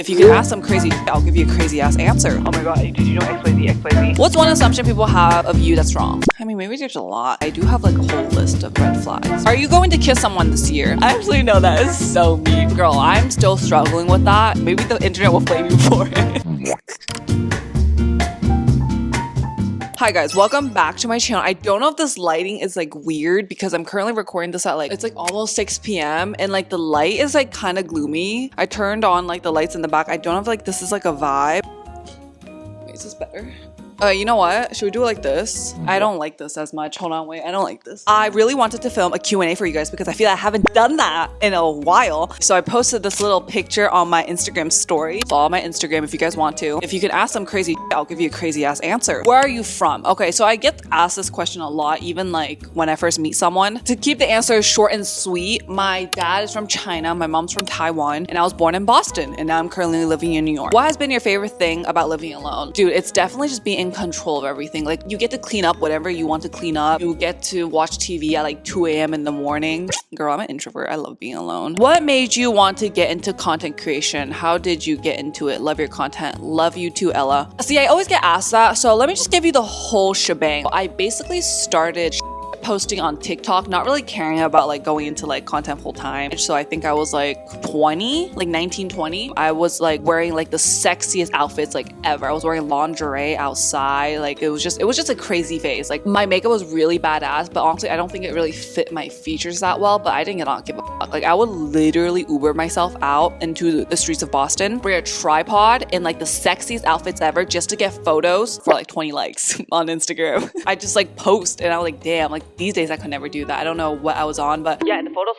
If you can ask some crazy shit, I'll give you a crazy ass answer. Oh my god, did you know XYZ? What's one assumption people have of you that's wrong? I mean, maybe there's a lot. I do have like a whole list of red flags. Are you going to kiss someone this year? I actually know that is so mean. Girl, I'm still struggling with that. Maybe the internet will blame you for it. Hi guys, welcome back to my channel. I don't know if this lighting is like weird because I'm currently recording this at like, it's like almost 6 p.m. and like the light is like kind of gloomy. I turned on like the lights in the back. I don't know if like this is like a vibe. Wait, is this better? You know what? Should we do it like this? I don't like this as much. Hold on, wait. I don't like this. I really wanted to film a Q&A for you guys because I feel I haven't done that in a while. So I posted this little picture on my Instagram story. Follow my Instagram if you guys want to. If you can ask some crazy shit, I'll give you a crazy ass answer. Where are you from? Okay, so I get asked this question a lot, even like when I first meet someone. To keep the answer short and sweet, my dad is from China, my mom's from Taiwan, and I was born in Boston, and now I'm currently living in New York. What has been your favorite thing about living alone? Dude, it's definitely just being in control of everything. Like, you get to clean up whatever you want to clean up. You get to watch TV at like 2 a.m. in the morning. Girl, I'm an introvert. I love being alone. What made you want to get into content creation? How did you get into it? Love your content. Love you too, Ella. See, I always get asked that, so let me just give you the whole shebang. I basically started posting on TikTok, not really caring about like going into like content full time. So I think I was like 20, like 19, 20. I was like wearing like the sexiest outfits like ever. I was wearing lingerie outside. Like it was just a crazy phase. Like my makeup was really badass, but honestly, I don't think it really fit my features that well, but I did not give a fuck. Like I would literally Uber myself out into the streets of Boston, bring a tripod and like the sexiest outfits ever just to get photos for like 20 likes on Instagram. I just like post and I was like, damn, like these days I could never do that. I don't know what I was on, but yeah, the photos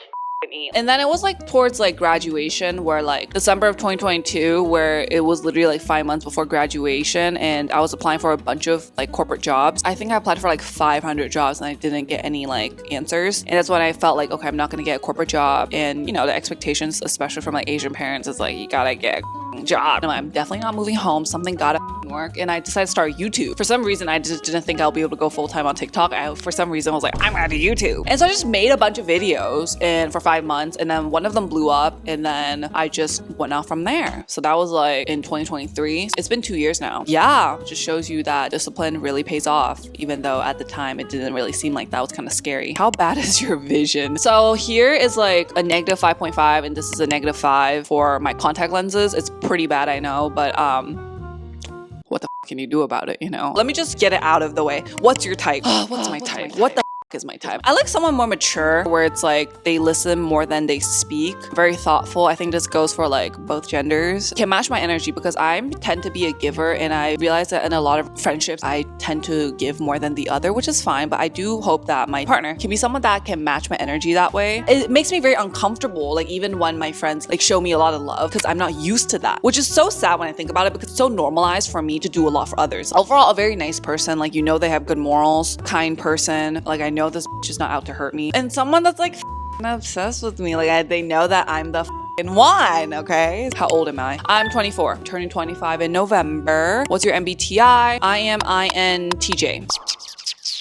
eat. And then it was like towards like graduation, where like December of 2022, where it was literally like 5 months before graduation, and I was applying for a bunch of like corporate jobs. I think I applied for like 500 jobs and I didn't get any like answers. And that's when I felt like, okay, I'm not gonna get a corporate job. And you know, the expectations, especially from like Asian parents, is like, you gotta get a job. And I'm definitely not moving home. Something gotta work. And I decided to start YouTube. For some reason, I just didn't think I'll be able to go full time on TikTok. For some reason, I was like, I'm gonna do YouTube. And so I just made a bunch of videos and for 5 months, and then one of them blew up, and then I just went out from there. So that was like in 2023. It's been 2 years now. Yeah, it just shows you that discipline really pays off, even though at the time it didn't really seem like that. Was kind of scary. How bad is your vision? So here is like a negative 5.5, and this is a negative 5 for my contact lenses. It's pretty bad, I know, but what the can you do about it, you know? Let me just get it out of the way. What's your type? What's my type? What the is my type? I like someone more mature, where it's like they listen more than they speak. Very thoughtful. I think this goes for like both genders. Can match my energy because I tend to be a giver, and I realize that in a lot of friendships I tend to give more than the other, which is fine, but I do hope that my partner can be someone that can match my energy that way. It makes me very uncomfortable, like even when my friends like show me a lot of love, because I'm not used to that, which is so sad when I think about it, because it's so normalized for me to do a lot for others. Overall, a very nice person. Like, you know, they have good morals, kind person. Like, I know this bitch is not out to hurt me, and someone that's like obsessed with me. Like they know that I'm the one. Okay, how old am I? I'm 24, turning 25 in November. What's your MBTI? I am INTJ.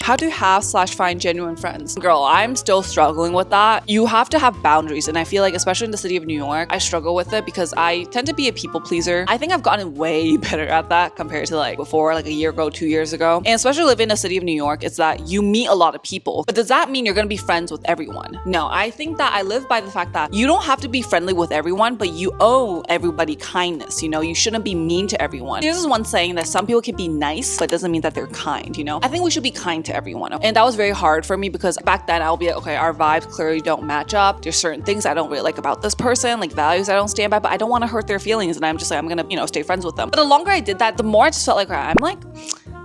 How to have/find genuine friends? Girl, I'm still struggling with that. You have to have boundaries, and I feel like especially in the city of New York, I struggle with it because I tend to be a people pleaser. I think I've gotten way better at that compared to like before, like a year ago, 2 years ago. And especially living in the city of New York, it's that you meet a lot of people. But does that mean you're gonna be friends with everyone? No, I think that I live by the fact that you don't have to be friendly with everyone, but you owe everybody kindness. You know, you shouldn't be mean to everyone. There's this one saying that some people can be nice, but it doesn't mean that they're kind, you know? I think we should be kind to everyone. And that was very hard for me because back then I'll be like, okay, our vibes clearly don't match up. There's certain things I don't really like about this person, like values I don't stand by, but I don't want to hurt their feelings. And I'm just like, I'm gonna, you know, stay friends with them. But the longer I did that, the more I just felt like, I'm like,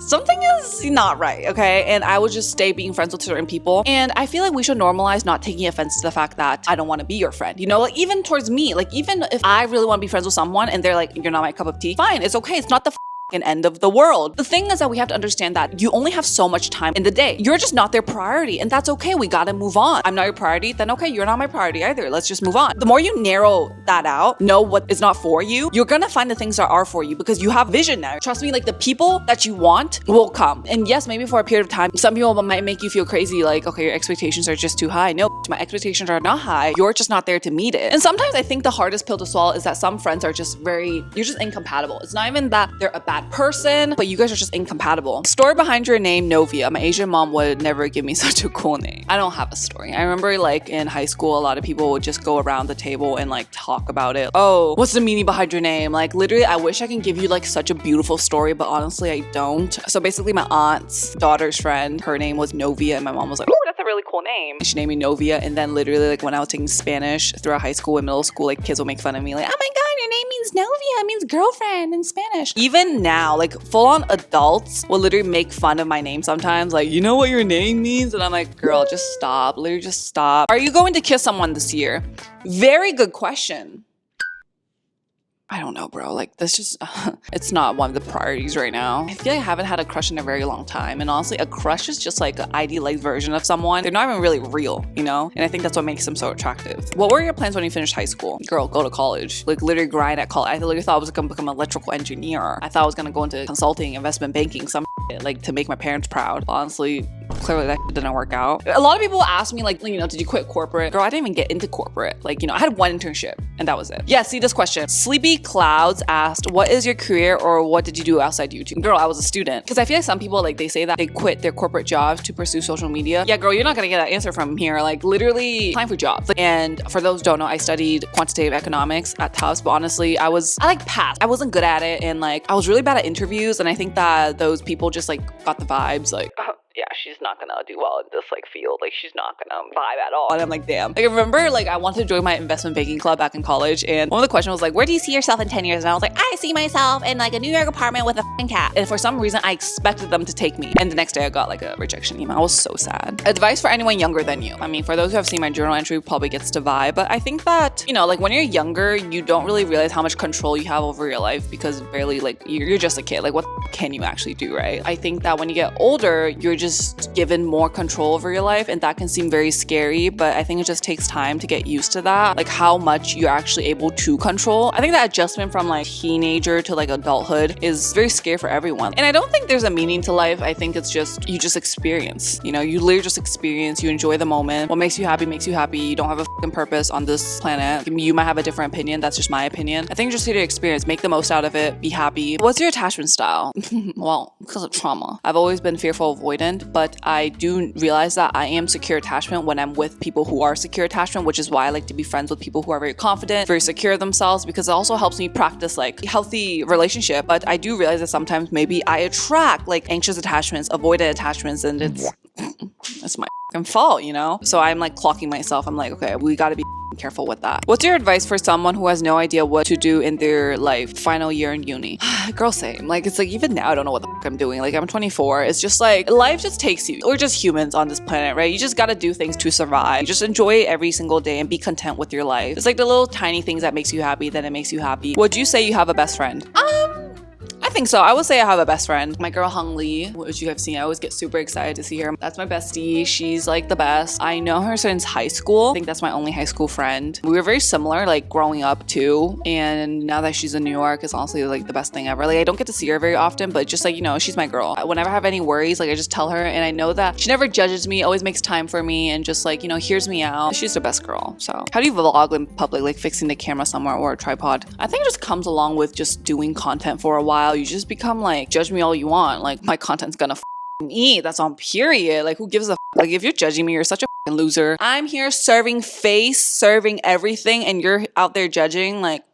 something is not right, okay? And I would just stay being friends with certain people. And I feel like we should normalize not taking offense to the fact that I don't want to be your friend. You know, like even towards me, like even if I really want to be friends with someone and they're like, you're not my cup of tea, fine, it's okay. It's not the end of the world. The thing is that we have to understand that you only have so much time in the day. You're just not their priority, and that's okay. We gotta move on. I'm not your priority, then okay, you're not my priority either. Let's just move on. The more you narrow that out, know what is not for you, you're gonna find the things that are for you because you have vision now. Trust me, like the people that you want will come. And yes, maybe for a period of time, some people might make you feel crazy, like, okay, your expectations are just too high. No, my expectations are not high. You're just not there to meet it. And sometimes I think the hardest pill to swallow is that some friends are just you're just incompatible. It's not even that they're a bad person, but you guys are just incompatible. Story behind your name, Novia. My Asian mom would never give me such a cool name. I don't have a story. I remember like in high school, a lot of people would just go around the table and like talk about it. Oh, what's the meaning behind your name? Like literally, I wish I can give you like such a beautiful story, but honestly, I don't. So basically my aunt's daughter's friend, her name was Novia, and my mom was like, oh, that's a really cool name. And she named me Novia. And then literally like when I was taking Spanish throughout high school and middle school, like kids would make fun of me like, oh my God, your name means Novia. It means girlfriend in Spanish. Even now, like full-on adults will literally make fun of my name sometimes. Like, you know what your name means? And I'm like, girl, just stop. Literally just stop. Are you going to kiss someone this year? Very good question. I don't know, bro. Like, this just, it's not one of the priorities right now. I feel like I haven't had a crush in a very long time. And honestly, a crush is just like an idealized version of someone. They're not even really real, you know? And I think that's what makes them so attractive. What were your plans when you finished high school? Girl, go to college. Like, literally grind at college. I literally thought I was gonna become an electrical engineer. I thought I was gonna go into consulting, investment banking, some shit, like to make my parents proud. Honestly, clearly that didn't work out. A lot of people ask me like, you know, did you quit corporate? Girl, I didn't even get into corporate. Like, you know, I had one internship and that was it. Yeah, see this question. Sleepy Clouds asked, what is your career or what did you do outside YouTube? Girl, I was a student. Because I feel like some people, like they say that they quit their corporate jobs to pursue social media. Yeah, girl, you're not gonna get that answer from here. Like literally applying for jobs. And for those who don't know, I studied quantitative economics at Tufts, but honestly, I like passed. I wasn't good at it and like I was really bad at interviews, and I think that those people just like got the vibes like, yeah, she's not gonna do well in this like field. Like she's not gonna vibe at all. And I'm like, damn. Like I remember like I wanted to join my investment banking club back in college, and one of the questions was like, where do you see yourself in 10 years? And I was like, I see myself in like a New York apartment with a f***ing cat. And for some reason, I expected them to take me. And the next day I got like a rejection email. I was so sad. Advice for anyone younger than you. I mean, for those who have seen my journal entry, probably gets to vibe. But I think that, you know, like when you're younger, you don't really realize how much control you have over your life because barely like you're just a kid. Like what can you actually do, right? I think that when you get older, you're just given more control over your life, and that can seem very scary, but I think it just takes time to get used to that, like how much you're actually able to control. I think that adjustment from like teenager to like adulthood is very scary for everyone. And I don't think there's a meaning to life. I think it's just, you just experience, you know, you literally just experience, you enjoy the moment. What makes you happy makes you happy. You don't have a fucking purpose on this planet. You might have a different opinion. That's just my opinion. I think you're just here to experience, make the most out of it, be happy. What's your attachment style? Well, because of trauma. I've always been fearful avoidant, but I do realize that I am secure attachment when I'm with people who are secure attachment, which is why I like to be friends with people who are very confident, very secure of themselves, because it also helps me practice like healthy relationship. But I do realize that sometimes maybe I attract like anxious attachments, avoidant attachments, and it's my fault, you know? So I'm like clocking myself. I'm like, okay, we gotta be careful with that. What's your advice for someone who has no idea what to do in their life final year in uni? Girl, same. Like it's like even now I don't know what the fuck I'm doing. Like I'm 24. It's just like life just takes you. We're just humans on this planet, right? You just gotta do things to survive. You just enjoy it every single day and be content with your life. It's like the little tiny things that makes you happy, then it makes you happy. Would you say you have a best friend? I think so. I would say I have a best friend. My girl Hung Lee, which you have seen, I always get super excited to see her. That's my bestie. She's like the best. I know her since high school. I think that's my only high school friend. We were very similar, like growing up too. And now that she's in New York, it's honestly like the best thing ever. Like I don't get to see her very often, but just like, you know, she's my girl. Whenever I have any worries, like I just tell her, and I know that she never judges me, always makes time for me, and just like, you know, hears me out. She's the best girl. So how do you vlog in public, like fixing the camera somewhere or a tripod? I think it just comes along with just doing content for a while. You just become like, judge me all you want. Like my content's gonna eat. That's on period. Like who gives a like if you're judging me, you're such a loser. I'm here serving face, serving everything, and you're out there judging. Like,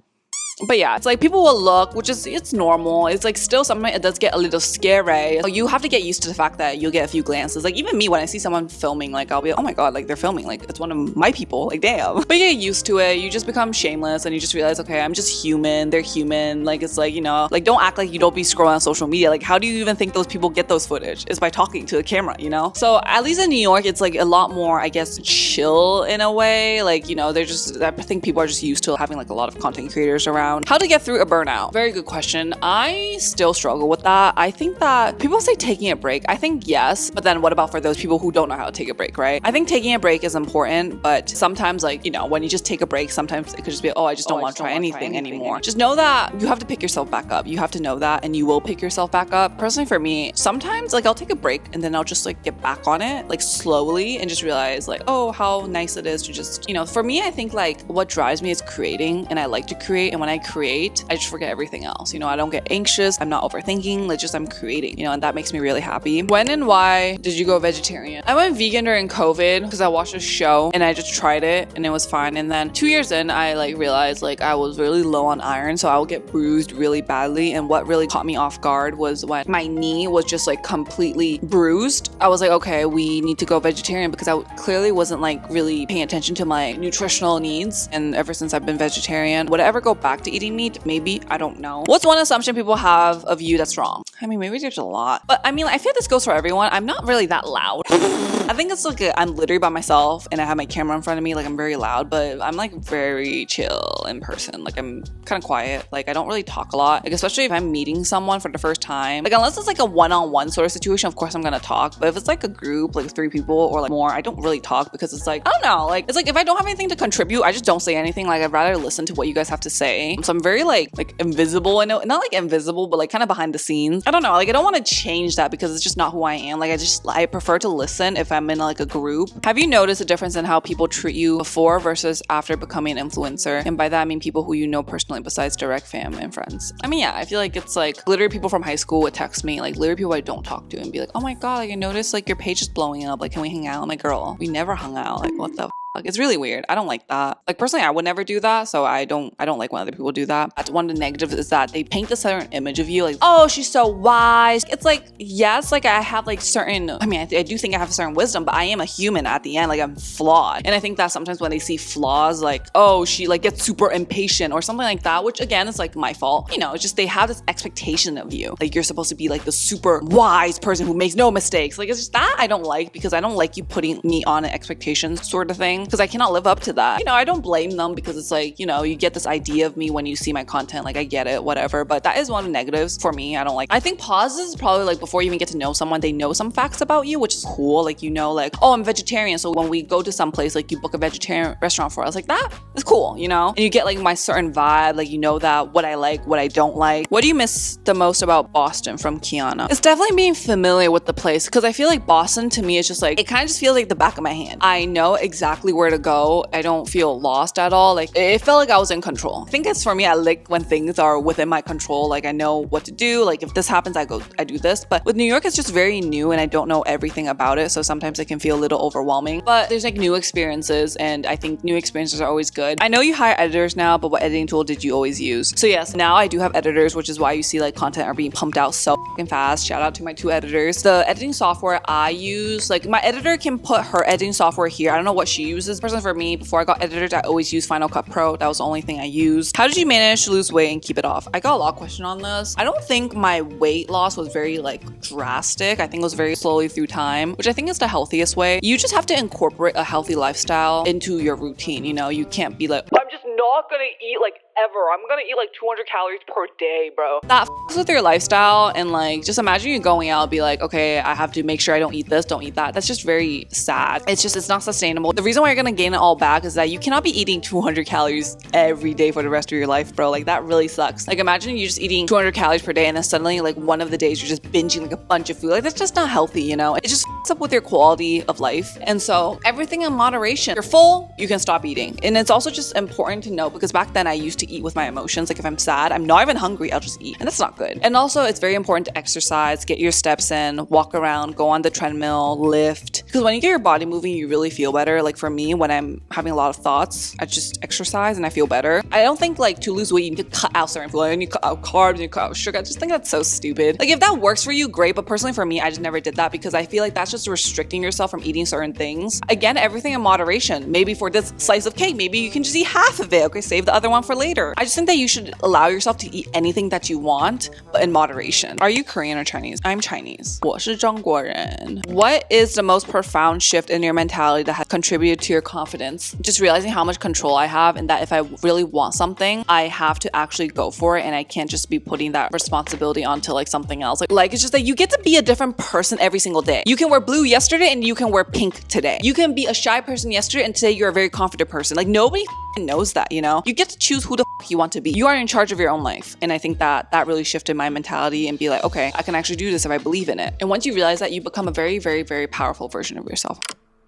but yeah, it's like people will look, which is, it's normal. It's like still sometimes it does get a little scary. So you have to get used to the fact that you'll get a few glances. Like even me, when I see someone filming, like I'll be like, oh my God, like they're filming. Like it's one of my people, like damn. But you get used to it. You just become shameless and you just realize, okay, I'm just human. They're human. Like it's like, you know, like don't act like you don't be scrolling on social media. Like how do you even think those people get those footage? It's by talking to the camera, you know? So at least in New York, it's like a lot more, I guess, chill in a way. Like, you know, they're just, I think people are just used to having like a lot of content creators around. around how to get through a burnout. Very good question. I still struggle with that. I think that people say taking a break. I think yes, but then what about for those people who don't know how to take a break, right? I think taking a break is important, but sometimes, like, you know, when you just take a break, sometimes it could just be, oh, I just don't want to try anything anymore. Just know that you have to pick yourself back up. You have to know that, and you will pick yourself back up. Personally, for me, sometimes like I'll take a break and then I'll just like get back on it like slowly and just realize like, oh, how nice it is to just, you know, for me, I think like what drives me is creating, and I like to create. And when I create, I just forget everything else. You know, I don't get anxious. I'm not overthinking. Like just I'm creating, you know, and that makes me really happy. When and why did you go vegetarian? I went vegan during COVID because I watched a show and I just tried it and it was fine. And then 2 years in, I like realized like I was really low on iron, so I would get bruised really badly. And what really caught me off guard was when my knee was just like completely bruised. I was like, okay, we need to go vegetarian because I clearly wasn't like really paying attention to my nutritional needs. And ever since I've been vegetarian, would I ever go back to eating meat? Maybe. I don't know. What's one assumption people have of you that's wrong? I mean, maybe there's a lot, but I mean, I feel like this goes for everyone. I'm not really that loud. I think it's like I'm literally by myself and I have my camera in front of me. Like I'm very loud, but I'm like very chill in person. Like I'm kind of quiet. Like I don't really talk a lot. Like especially if I'm meeting someone for the first time. Like unless it's like a one-on-one sort of situation, of course I'm gonna talk. But if it's like a group, like 3 people or like more, I don't really talk because it's like, I don't know. Like it's like if I don't have anything to contribute, I just don't say anything. Like I'd rather listen to what you guys have to say. So I'm very like invisible. I know, not like invisible, but like kind of behind the scenes. I don't know. Like I don't want to change that because it's just not who I am. Like I prefer to listen if I'm in like a group. Have you noticed a difference in how people treat you before versus after becoming an influencer? And by that I mean people who you know personally besides direct fam and friends. I mean, yeah, I feel like it's like literally people from high school would text me, like literally people I don't talk to, and be like, oh my god, like I noticed like your page is blowing up. Like, can we hang out? I'm like, girl, we never hung out. Like, what the like, it's really weird. I don't like that. Like personally, I would never do that. So I don't like when other people do that. That's one of the negatives is that they paint a certain image of you like, oh, she's so wise. It's like, yes, like I have like certain, I mean, I do think I have a certain wisdom, but I am a human at the end. Like I'm flawed. And I think that sometimes when they see flaws, like, oh, she like gets super impatient or something like that, which again is like my fault. You know, it's just they have this expectation of you. Like you're supposed to be like the super wise person who makes no mistakes. Like it's just that I don't like because I don't like you putting me on an expectation sort of thing. Because I cannot live up to that. You know, I don't blame them because it's like, you know, you get this idea of me when you see my content. Like I get it, whatever. But that is one of the negatives for me. I don't like. I think pauses is probably like before you even get to know someone, they know some facts about you, which is cool. Like, you know, like, oh, I'm vegetarian. So when we go to some place, like you book a vegetarian restaurant for us, like that is cool, you know? And you get like my certain vibe, like, you know, that what I like, what I don't like. What do you miss the most about Boston from Kiana? It's definitely being familiar with the place because I feel like Boston to me is just like, it kind of just feels like the back of my hand. I know exactly where to go. I don't feel lost at all. Like it felt like I was in control. I think it's for me, I like when things are within my control. Like I know what to do. Like if this happens, I do this. But with New York, it's just very new and I don't know everything about it. So sometimes it can feel a little overwhelming. But there's like new experiences and I think new experiences are always good. I know you hire editors now, but what editing tool did you always use? So yes, now I do have editors, which is why you see like content are being pumped out so fucking fast. Shout out to my 2 editors. The editing software I use, like my editor can put her editing software here. I don't know what she uses. Personally for me, before I got editors, I always used Final Cut Pro. That was the only thing I used. How did you manage to lose weight and keep it off? I got a lot of questions on this. I don't think my weight loss was very like drastic. I think it was very slowly through time, which I think is the healthiest way. You just have to incorporate a healthy lifestyle into your routine. You know, you can't be like, I'm just not gonna eat like ever. I'm gonna eat like 200 calories per day, bro. That f***s with your lifestyle. And like, just imagine you going out and be like, okay, I have to make sure I don't eat this, don't eat that. That's just very sad. It's not sustainable. The reason why you're gonna gain it all back is that you cannot be eating 200 calories every day for the rest of your life, bro. Like that really sucks. Like imagine you just eating 200 calories per day and then suddenly like one of the days you're just binging like a bunch of food. Like that's just not healthy, you know? It just f***s up with your quality of life. And so everything in moderation. You're full, you can stop eating. And it's also just important to know because back then I used to eat with my emotions. Like if I'm sad, I'm not even hungry, I'll just eat. And that's not good. And also it's very important to exercise, get your steps in, walk around, go on the treadmill, lift. Because when you get your body moving, you really feel better. Like for me, when I'm having a lot of thoughts, I just exercise and I feel better. I don't think like to lose weight, you need to cut out certain food. You need to cut out carbs, you need to cut out sugar. I just think that's so stupid. Like if that works for you, great. But personally for me, I just never did that because I feel like that's just restricting yourself from eating certain things. Again, everything in moderation. Maybe for this slice of cake, maybe you can just eat half of it. Okay, save the other one for later. I just think that you should allow yourself to eat anything that you want, but in moderation. Are you Korean or Chinese? I'm Chinese. 我是中国人. What is the most profound shift in your mentality that has contributed to your confidence? Just realizing how much control I have and that if I really want something, I have to actually go for it and I can't just be putting that responsibility onto like something else. Like it's just that you get to be a different person every single day. You can wear blue yesterday and you can wear pink today. You can be a shy person yesterday and today you're a very confident person. Like nobody knows that, you know? You get to choose who the you want to be. You are in charge of your own life. And I think that really shifted my mentality and be like, okay, I can actually do this if I believe in it. And once you realize that, you become a very, very, very powerful version of yourself.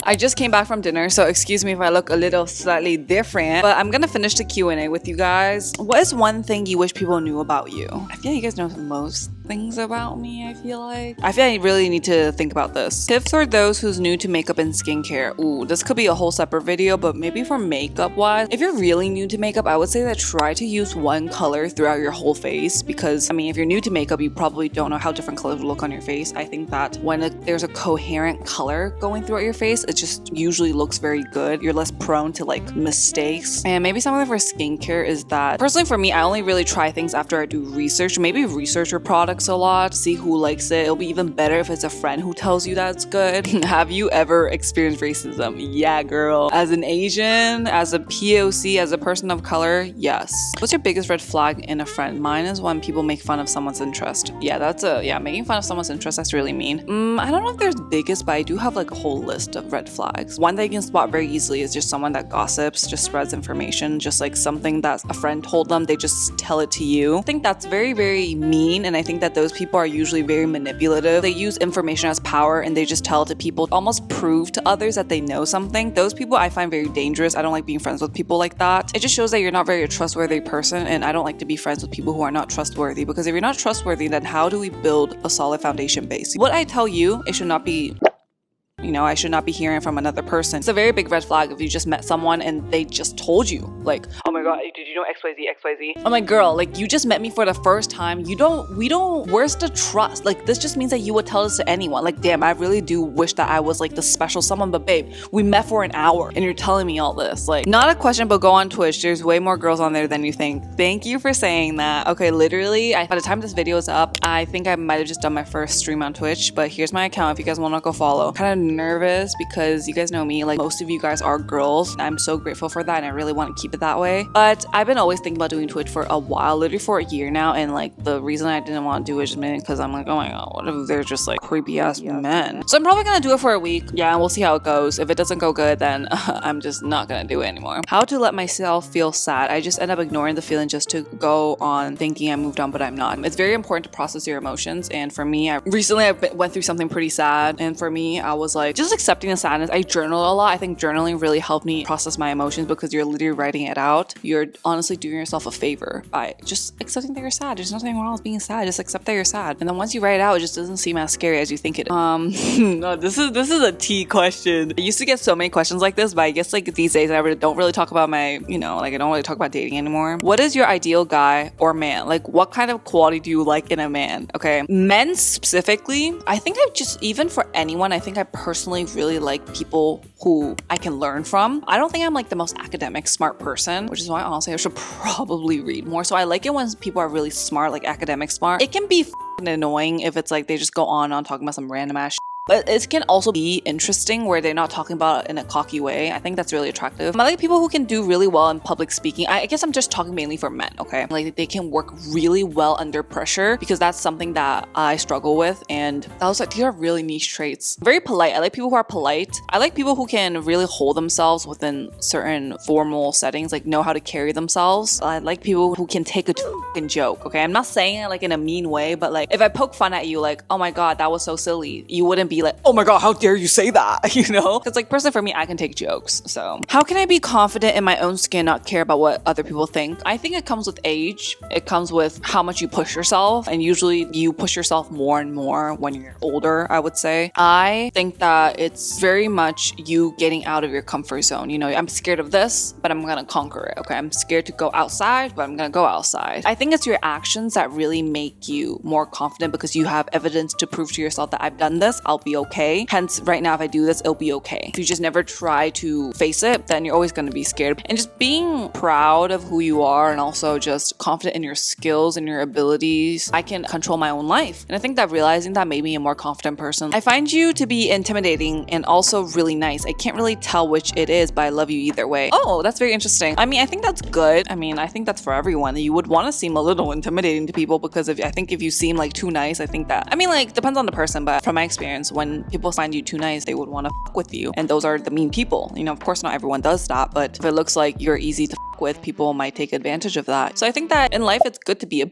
I just came back from dinner, so excuse me if I look a little slightly different, but I'm gonna finish the Q&A with you guys. What is one thing you wish people knew about you? I feel like you guys know most things about me, I feel like I really need to think about this. Tips for those who's new to makeup and skincare. Ooh, this could be a whole separate video, but maybe for makeup wise, if you're really new to makeup, I would say that try to use one color throughout your whole face because, I mean, if you're new to makeup, you probably don't know how different colors look on your face. I think that when there's a coherent color going throughout your face, it just usually looks very good. You're less prone to like mistakes. And maybe something for skincare is that, personally for me, I only really try things after I do research. Maybe research your products a lot, see who likes it. It'll be even better if it's a friend who tells you that it's good. Have you ever experienced racism? Yeah, girl. As an Asian, as a POC, as a person of color, yes. What's your biggest red flag in a friend? Mine is when people make fun of someone's interest. Yeah, making fun of someone's interest, that's really mean. I don't know if there's biggest, but I do have like a whole list of red flags. One that you can spot very easily is just someone that gossips, just spreads information, just like something that a friend told them, they just tell it to you. I think that's very, very mean, and I think that those people are usually very manipulative. They use information as power and they just tell it to people, almost prove to others that they know something. Those people I find very dangerous. I don't like being friends with people like that. It just shows that you're not very a trustworthy person, and I don't like to be friends with people who are not trustworthy, because if you're not trustworthy, then how do we build a solid foundation base? What I tell you, it should not be, you know, I should not be hearing from another person. It's a very big red flag if you just met someone and they just told you, like, oh my god, did you know XYZ? I'm like, girl, like, you just met me for the first time. Where's the trust? Like, this just means that you would tell this to anyone. Like, damn, I really do wish that I was like the special someone, but babe, we met for an hour and you're telling me all this. Like, not a question, but go on Twitch. There's way more girls on there than you think. Thank you for saying that. Okay, literally, by the time this video is up, I think I might have just done my first stream on Twitch, but here's my account if you guys want to go follow. Kind of nervous because you guys know me, like most of you guys are girls. I'm so grateful for that and I really want to keep it that way. But I've been always thinking about doing Twitch for a while, literally for a year now, and like the reason I didn't want to do it is because I'm like, oh my god, what if they're just like creepy ass men? So I'm probably gonna do it for a week. Yeah, and we'll see how it goes. If it doesn't go good, then I'm just not gonna do it anymore. How to let myself feel sad. I just end up ignoring the feeling just to go on thinking I moved on, but I'm not. It's very important to process your emotions, and for me, I went through something pretty sad, and for me, I was like, just accepting the sadness. I journal a lot. I think journaling really helped me process my emotions because you're literally writing it out. You're honestly doing yourself a favor by just accepting that you're sad. There's nothing wrong with being sad. Just accept that you're sad. And then once you write it out, it just doesn't seem as scary as you think it is. No, this is a tea question. I used to get so many questions like this, but I guess like these days I don't really talk about my, I don't really talk about dating anymore. What is your ideal guy or man? Like, what kind of quality do you like in a man? Okay. Men specifically, I think even for anyone, I think I personally really like people who I can learn from. I don't think I'm like the most academic smart person, which is why honestly I should probably read more. So I like it when people are really smart, like academic smart. It can be annoying if it's like they just go on talking about some random ass shit. But it can also be interesting where they're not talking about it in a cocky way. I think that's really attractive. I like people who can do really well in public speaking. I guess I'm just talking mainly for men, okay? Like they can work really well under pressure because that's something that I struggle with. And I was like, these are really niche traits. Very polite. I like people who are polite. I like people who can really hold themselves within certain formal settings, like know how to carry themselves. I like people who can take a fucking joke, okay? I'm not saying it like in a mean way, but like if I poke fun at you, like, oh my god, that was so silly, you wouldn't be like, oh my god, how dare you say that, Because like personally for me, I can take jokes. So how can I be confident in my own skin, not care about what other people think? I think it comes with age. It comes with how much you push yourself, and usually you push yourself more and more when you're older, I would say. I think that it's very much you getting out of your comfort zone. I'm scared of this, but I'm gonna conquer it, okay? I'm scared to go outside, but I'm gonna go outside. I think it's your actions that really make you more confident because you have evidence to prove to yourself that I've done this, I'll be okay. Hence, right now, if I do this, it'll be okay. If you just never try to face it, then you're always going to be scared. And just being proud of who you are and also just confident in your skills and your abilities, I can control my own life. And I think that realizing that made me a more confident person. I find you to be intimidating and also really nice. I can't really tell which it is, but I love you either way. Oh, that's very interesting. I mean, I think that's good. I mean, I think that's for everyone. You would want to seem a little intimidating to people because I think if you seem like too nice, I think that, I mean, like, depends on the person, but from my experience, when people find you too nice, they would want to fuck with you. And those are the mean people. You know, of course, not everyone does that, but if it looks like you're easy to fuck with, people might take advantage of that. So I think that in life, it's good to be a bitch.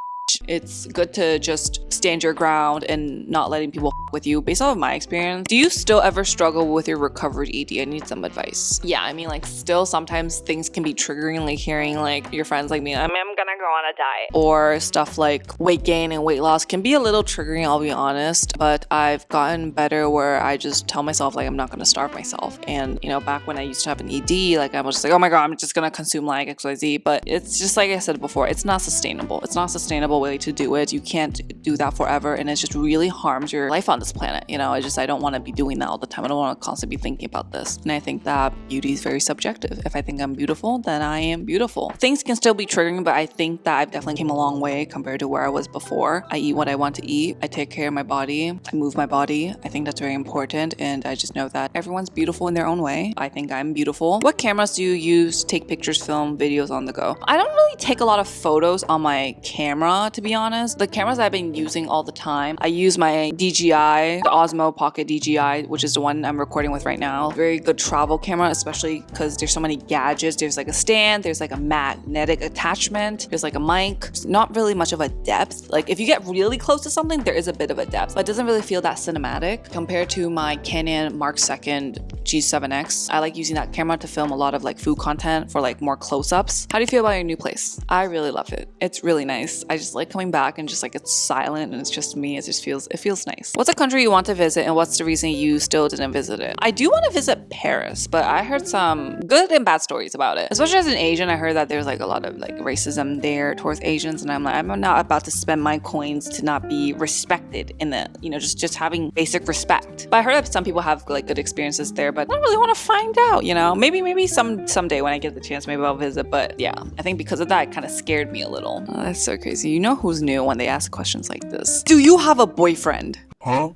It's good to just stand your ground and not letting people f with you. Based off of my experience, do you still ever struggle with your recovered ED? I need some advice. Yeah, I mean, like, still sometimes things can be triggering, like hearing like your friends like me, I'm gonna go on a diet, or stuff like weight gain and weight loss can be a little triggering, I'll be honest, but I've gotten better where I just tell myself like I'm not gonna starve myself. And you know, back when I used to have an ED, like I was just like, oh my god, I'm just gonna consume like XYZ, but it's just like I said before, it's not sustainable. It's not a sustainable way to do it. You can't do that forever, and it just really harms your life on this planet. You know, I don't want to be doing that all the time. I don't want to constantly be thinking about this. And I think that beauty is very subjective. If I think I'm beautiful, then I am beautiful. Things can still be triggering, but I think that I've definitely came a long way compared to where I was before. I eat what I want to eat. I take care of my body. I move my body. I think that's very important, and I just know that everyone's beautiful in their own way. I think I'm beautiful. What cameras do you use to take pictures, film, videos on the go? I don't really take a lot of photos on my camera, to be honest. The cameras I've been using all the time, I use my DJI, the Osmo Pocket DJI, which is the one I'm recording with right now. Very good travel camera, especially because there's so many gadgets. There's like a stand, there's like a magnetic attachment, there's like a mic. It's not really much of a depth. Like if you get really close to something, there is a bit of a depth, but it doesn't really feel that cinematic compared to my Canon Mark II G7X. I like using that camera to film a lot of like food content for like more close-ups. How do you feel about your new place? I really love it. It's really nice. I just like coming back and just like it's silent and it's just me. It feels nice. What's a country you want to visit and what's the reason you still didn't visit it? I do want to visit Paris, but I heard some good and bad stories about it. Especially as an Asian, I heard that there's like a lot of like racism there towards Asians, and I'm like, I'm not about to spend my coins to not be respected in the, you know, just having basic respect. But I heard that some people have like good experiences there, but I don't really want to find out, you know? Maybe someday when I get the chance, maybe I'll visit. But yeah, I think because of that, it kind of scared me a little. Oh, that's so crazy. You know who's new when they ask questions like this? Do you have a boyfriend? Huh?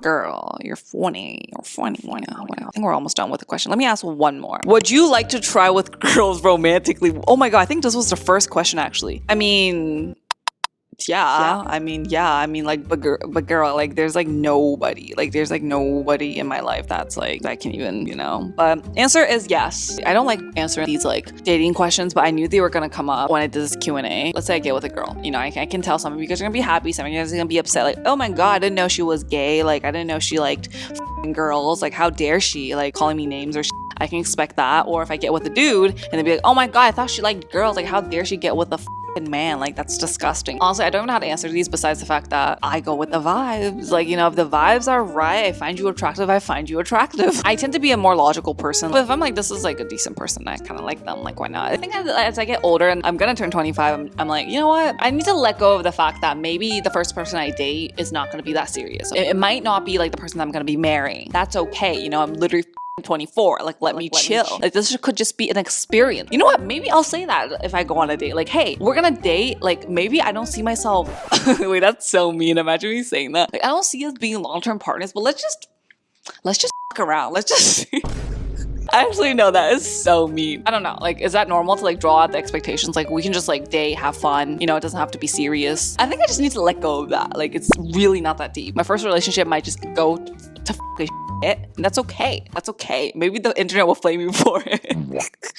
Girl, you're funny. You're funny. Wow. I think we're almost done with the question. Let me ask one more. Would you like to try with girls romantically? Oh my god, I think this was the first question actually. I mean, yeah. I mean, like, but girl, like, there's like nobody in my life that's like, that can even, you know, but answer is yes. I don't like answering these like dating questions, but I knew they were going to come up when I did this Q&A. Let's say I get with a girl, you know, I can tell some of you guys are going to be happy. Some of you guys are going to be upset. Like, oh my God, I didn't know she was gay. Like, I didn't know she liked girls. Like, how dare she, like, calling me names or I can expect that. Or if I get with a dude and they'd be like, oh my God, I thought she liked girls. Like, how dare she get with a man? Like, that's disgusting. Honestly, I don't know how to answer these besides the fact that I go with the vibes. Like, you know, if the vibes are right, I find you attractive, I find you attractive. I tend to be a more logical person, but if I'm like, this is like a decent person, I kind of like them, like, why not? I think as I get older and I'm gonna turn 25, I'm like, you know what? I need to let go of the fact that maybe the first person I date is not gonna be that serious. It might not be like the person I'm gonna be marrying. That's okay. You know, I'm literally 24. Like, let me chill. Like, this could just be an experience. You know what? Maybe I'll say that if I go on a date. Like, hey, we're gonna date. Like, maybe I don't see myself. Wait, that's so mean. Imagine me saying that. Like, I don't see us being long-term partners, but let's just fuck around. Let's just. I actually know that is so mean. I don't know. Like, is that normal to like draw out the expectations? Like, we can just like date, have fun. You know, it doesn't have to be serious. I think I just need to let go of that. Like, it's really not that deep. My first relationship might just go to fucking it. And that's okay. That's okay. Maybe the internet will flame me for it.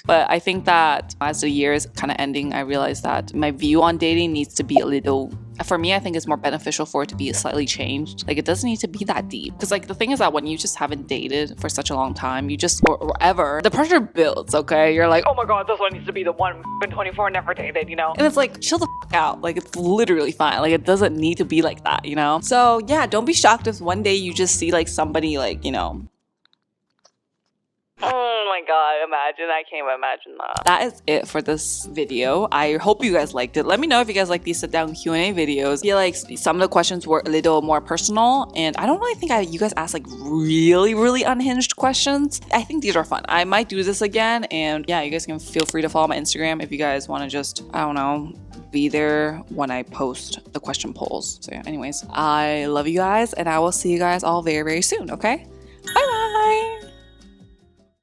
But I think that as the year is kind of ending, I realized that my view on dating needs to be a little, for me, I think it's more beneficial for it to be slightly changed. Like, it doesn't need to be that deep. Because like the thing is that when you just haven't dated for such a long time, you just, or ever, the pressure builds, okay? You're like, oh my God, this one needs to be the one in 24 never dated, you know? And it's like, chill the out. Like, it's literally fine. Like, it doesn't need to be like that, you know? So yeah, don't be shocked if one day you just see like somebody like, you know, my god, imagine. I can't even imagine that. That is it for this video. I hope you guys liked it. Let me know if you guys like these sit-down Q&A videos. I feel like some of the questions were a little more personal, and I don't really think you guys asked like really unhinged questions. I think these are fun. I might do this again, and yeah, you guys can feel free to follow my Instagram if you guys want to just, I don't know, be there when I post the question polls. So yeah, anyways, I love you guys, and I will see you guys all very soon, okay?